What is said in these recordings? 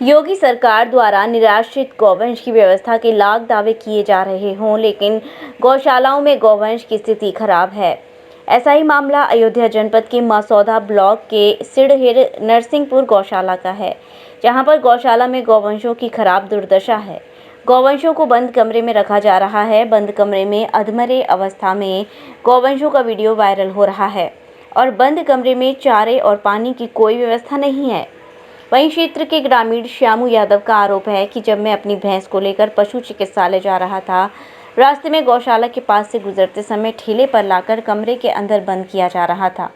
योगी सरकार द्वारा निराश्रित गौवंश की व्यवस्था के लाख दावे किए जा रहे हों, लेकिन गौशालाओं में गौवंश की स्थिति खराब है। ऐसा ही मामला अयोध्या जनपद के मसौदा ब्लॉक के सिड़हिर नरसिंहपुर गौशाला का है, जहां पर गौशाला में गौवंशों की खराब दुर्दशा है। गौवंशों को बंद कमरे में रखा जा रहा है। बंद कमरे में अधमरे अवस्था में गौवंशों का वीडियो वायरल हो रहा है और बंद कमरे में चारे और पानी की कोई व्यवस्था नहीं है। वहीं क्षेत्र के ग्रामीण श्यामू यादव का आरोप है कि जब मैं अपनी भैंस को लेकर पशु चिकित्सालय जा रहा था, रास्ते में गौशाला के पास से गुजरते समय ठेले पर लाकर कमरे के अंदर बंद किया जा रहा था।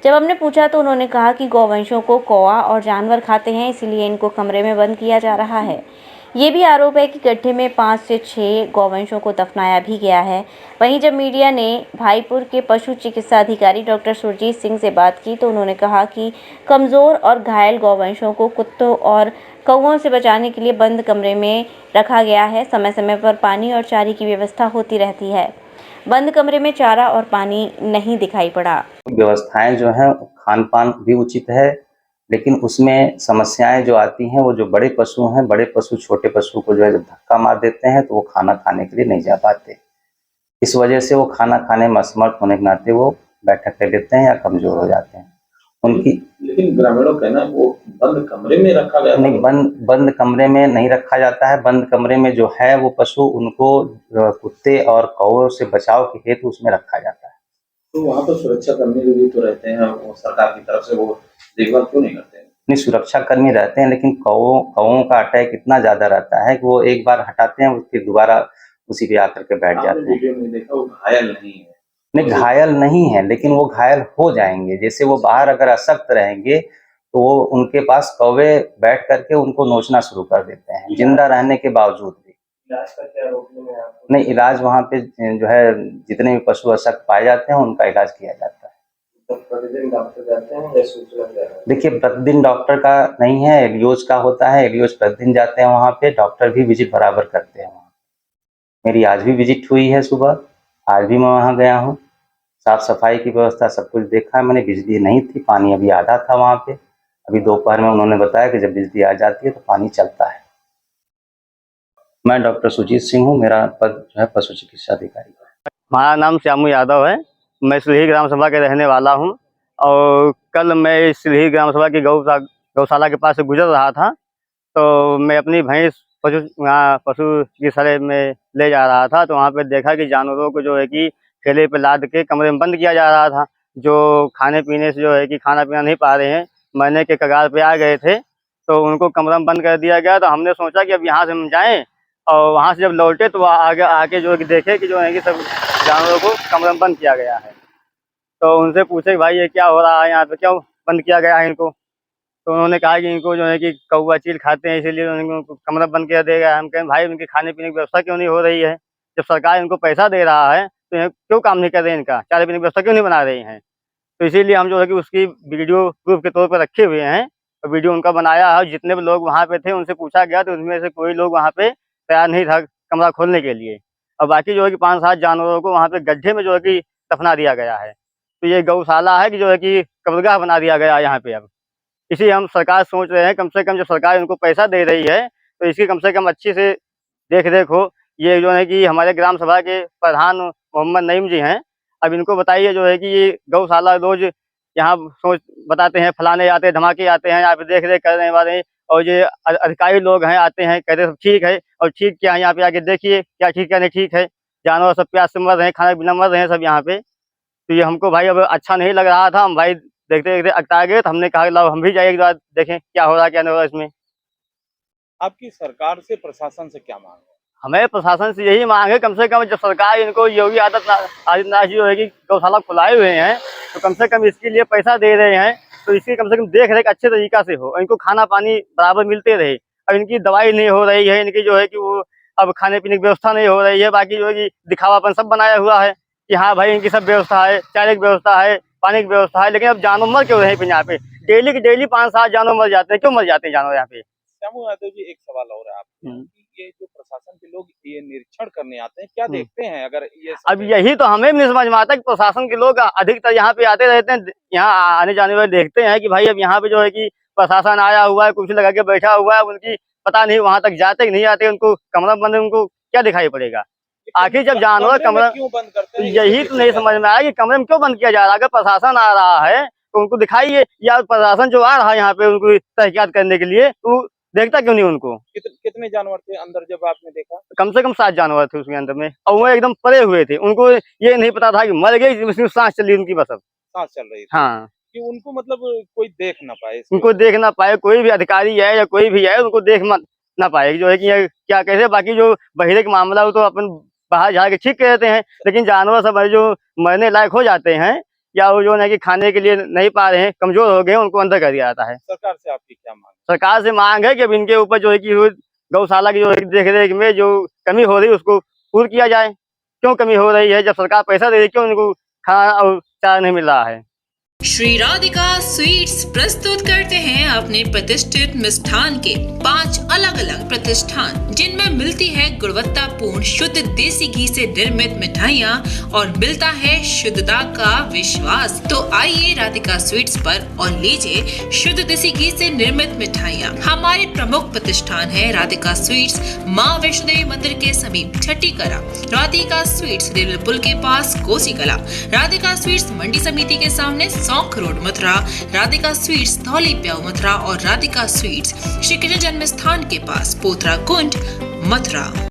जब हमने पूछा तो उन्होंने कहा कि गौवंशों को कौवा और जानवर खाते हैं, इसलिए इनको कमरे में बंद किया जा रहा है। ये भी आरोप है कि गड्ढे में 5 से 6 गौवंशों को दफनाया भी गया है। वहीं जब मीडिया ने भाईपुर के पशु चिकित्सा अधिकारी डॉक्टर सुरजीत सिंह से बात की तो उन्होंने कहा कि कमज़ोर और घायल गौवंशों को कुत्तों और कौवों से बचाने के लिए बंद कमरे में रखा गया है। समय समय पर पानी और चारे की व्यवस्था होती रहती है। बंद कमरे में चारा और पानी नहीं दिखाई पड़ा। व्यवस्थाएं जो है खान पान भी उचित है, लेकिन उसमें समस्याएं जो आती हैं वो जो बड़े पशु हैं, बड़े पशु छोटे पशु को जो है जब धक्का मार देते हैं तो वो खाना खाने के लिए नहीं जा पाते। इस वजह से वो खाना खाने में असमर्थ होने के नाते वो बैठक कर लेते हैं या कमजोर हो जाते हैं। उनकी लेकिन ग्रामीणों का ना वो बंद कमरे में रखा गया नहीं, बंद कमरे में नहीं रखा जाता है। बंद कमरे में जो है वो पशु उनको कुत्ते और कौवों से बचाव के हेतु उसमें रखा जाता है। तो वहाँ पर सुरक्षा कर्मी भी तो रहते हैं, वो सरकार की तरफ से वो देखभाल क्यों नहीं करते हैं? नहीं, सुरक्षा कर्मी रहते हैं, लेकिन कौवों का अटैक इतना ज्यादा रहता है कि वो एक बार हटाते हैं फिर दोबारा उसी पे आकर के बैठ जाते हैं। वीडियो में देखा वो घायल नहीं है। नहीं, घायल नहीं है, लेकिन वो घायल हो जाएंगे। जैसे वो बाहर अगर अशक्त रहेंगे तो वो उनके पास कौवे बैठ करके उनको नोचना शुरू कर देते हैं, जिंदा रहने के बावजूद भी। इलाज का क्या रोकने में आपको? नहीं, इलाज वहाँ पे जो है जितने भी पशु अशक्त पाए जाते हैं उनका इलाज किया जाता है। तो प्रतिदिन डॉक्टर जाते हैं या सूचना दे रहे हैं? देखिए, प्रतिदिन डॉक्टर का नहीं है, एलियोज का होता है। एलियोज प्रतिदिन जाते हैं वहाँ पे, डॉक्टर भी विजिट बराबर करते हैं वहाँ। मेरी आज भी विजिट हुई है सुबह, आज भी मैं वहाँ गया हूँ। साफ सफाई की व्यवस्था सब कुछ देखा है मैंने। बिजली नहीं थी, पानी अभी आधा था वहाँ पे। अभी दोपहर में उन्होंने बताया कि जब बिजली आ जाती है तो पानी चलता है। मैं डॉक्टर सुजीत सिंह हूँ, मेरा पद जो है पशु चिकित्सा अधिकारी का है। हमारा नाम श्यामू यादव है। मैं सिलही ग्राम सभा के रहने वाला हूँ और कल मैं सिलही ग्राम सभा की गौशाला के पास से गुजर रहा था, तो मैं अपनी भैंस पशु चिकित्सालय में ले जा रहा था, तो वहाँ पे देखा कि जानवरों को जो है कि ठेले पे लाद के कमरे में बंद किया जा रहा था, जो खाने पीने से जो है कि खाना पीना नहीं पा रहे हैं, मरने के कगार पे आ गए थे, तो उनको कमरा में बंद कर दिया गया। तो हमने सोचा कि अब यहाँ से हम जाएँ, और वहाँ से जब लौटे तो आगे आके जो है कि देखे कि जो है कि सब जानवरों को कमरे में बंद किया गया है। तो उनसे पूछे कि भाई ये क्या हो रहा है, यहाँ पे क्यों बंद किया गया है इनको? तो उन्होंने कहा कि इनको जो है कि कौवा चील खाते हैं, इसीलिए उनको कमरा बंद किया देगा। हम कहें भाई उनके खाने पीने की व्यवस्था क्यों नहीं हो रही है? जब सरकार इनको पैसा दे रहा है तो ये क्यों काम नहीं कर रहे, इनका चारे पीने की व्यवस्था क्यों नहीं बना रही हैं? तो इसीलिए हम जो है कि उसकी वीडियो प्रूफ के तौर पर रखे हुए हैं और वीडियो उनका बनाया है। जितने भी लोग वहाँ पे थे उनसे पूछा गया तो उनमें से कोई लोग वहाँ पे तैयार नहीं था कमरा खोलने के लिए, और बाकी जो है कि 5-7 जानवरों को वहाँ पे गड्ढे में जो है कि दफना दिया गया है। तो ये गौशाला है कि जो है कि कब्रगाह बना दिया गया है यहाँ पे अब। इसी हम सरकार सोच रहे हैं कम से कम जब सरकार इनको पैसा दे रही है तो इसकी कम से कम अच्छी से देख रेख हो। ये जो है कि हमारे ग्राम सभा के प्रधान मोहम्मद नईम जी हैं, अब इनको बताइए जो है कि ये गौशाला रोज यहाँ सोच बताते हैं फलाने आते हैं, धमाके आते हैं, यहाँ पे देख रेख करने वाले और ये अधिकारी लोग हैं आते हैं, कहते सब ठीक है, और ठीक क्या है यहाँ पे आके देखिए क्या ठीक क्या नहीं ठीक है। जानवर सब प्यास से मर रहे हैं, खाना पीना मर रहे हैं सब यहाँ पे। तो ये हमको भाई अब अच्छा नहीं लग रहा था। हम भाई देखते देखते अकता गए, तो हमने कहा लो हम भी जाए एक बार देखें क्या हो रहा है क्या नहीं हो रहा इसमें। आपकी सरकार से प्रशासन से क्या मांग है? हमें प्रशासन से यही मांग है कम से कम जब सरकार इनको योगी आदित्यनाथ जी जो है कि गौशाला खुलाए हुए हैं, तो कम से कम इसके लिए पैसा दे रहे हैं तो इसकी कम से कम देख रेख अच्छे तरीका से हो, इनको खाना पानी बराबर मिलते रहे। अब इनकी दवाई नहीं हो रही है, इनकी जो है कि वो अब खाने पीने की व्यवस्था नहीं हो रही है। बाकी जो है कि दिखावापन सब बनाया हुआ है कि हाँ भाई इनकी सब व्यवस्था है, चारे की व्यवस्था है, पानी की व्यवस्था है, लेकिन अब जानवर मर क्यों रहे हैं यहाँ पे? डेली की डेली 5-7 जानवर मर जाते हैं, क्यों मर जाते हैं जानवर यहाँ पे? श्यामू यादव जी, एक सवाल और है आपसे कि ये जो प्रशासन के लोग ये निरीक्षण करने आते हैं, क्या देखते हैं? अगर ये अब यही तो हमें भी नहीं समझ में आता कि प्रशासन के लोग अधिकतर यहाँ पे आते रहते हैं, यहाँ आने जाने वाले देखते हैं कि भाई अब यहाँ पे जो है कि प्रशासन आया हुआ है, कुर्सी लगा के बैठा हुआ है, उनकी पता नहीं वहां तक जाते कि नहीं आते, उनको कमरा बंद है, उनको क्या दिखाई पड़ेगा। आखिर जब जानवर कमरे में कमरा, क्यों बंद करते हैं, यही तो नहीं समझ में आया कि कमरे में क्यों बंद किया जा रहा है। अगर प्रशासन आ रहा है तो उनको दिखाइए, या प्रशासन जो आ रहा है यहाँ पे उनको तहकीकात करने के लिए, तो देखता क्यों नहीं उनको। कितने जानवर थे अंदर जब आपने देखा? कम से कम 7 जानवर थे उसके अंदर में, और वो एकदम पड़े हुए थे। उनको ये नहीं पता था कि मर गई, उसमें सांस चल रही उनकी बस अब। सांस चल रही थी हाँ, कि उनको मतलब कोई देख ना पाए उनको देख ना पाए, कोई भी अधिकारी है या कोई भी है, उनको देख ना पाए जो है कि ये क्या कैसे। बाकी जो बहिरे का मामला हो तो अपन बाहर जा के ठीक कहते हैं, लेकिन जानवर सब है जो मरने लायक हो जाते हैं, या वो जो है कि खाने के लिए नहीं पा रहे हैं, कमजोर हो गए, उनको अंदर कर दिया जाता है। सरकार से आपकी क्या मांग? सरकार से मांग है कि अब इनके ऊपर जो है कि गौशाला की जो है देख रेख में जो कमी हो रही है उसको पूर्ण किया जाए। क्यों कमी हो रही है, जब सरकार पैसा दे रही है, क्यों इनको खाना और चारा नहीं मिल रहा है। श्री राधिका स्वीट्स प्रस्तुत करते हैं अपने प्रतिष्ठित मिष्ठान के 5 अलग अलग प्रतिष्ठान, जिनमें मिलती है गुणवत्तापूर्ण शुद्ध देसी घी से निर्मित मिठाइयाँ और मिलता है शुद्धता का विश्वास। तो आइए राधिका स्वीट्स पर और लीजिए शुद्ध देसी घी से निर्मित मिठाइयाँ। हमारे प्रमुख प्रतिष्ठान है राधिका स्वीट्स, माँ वैष्णो देवी मंदिर के समीप छठी कला, राधिका स्वीट्स रेलवे पुल के पास कोसी कला, राधिका स्वीट्स मंडी समिति के सामने सौंख रोड मथुरा, राधिका स्वीट्स धौली प्याऊ मथुरा और राधिका स्वीट्स श्री कृष्ण जन्म स्थान के पास पोथरा कुंड मथुरा।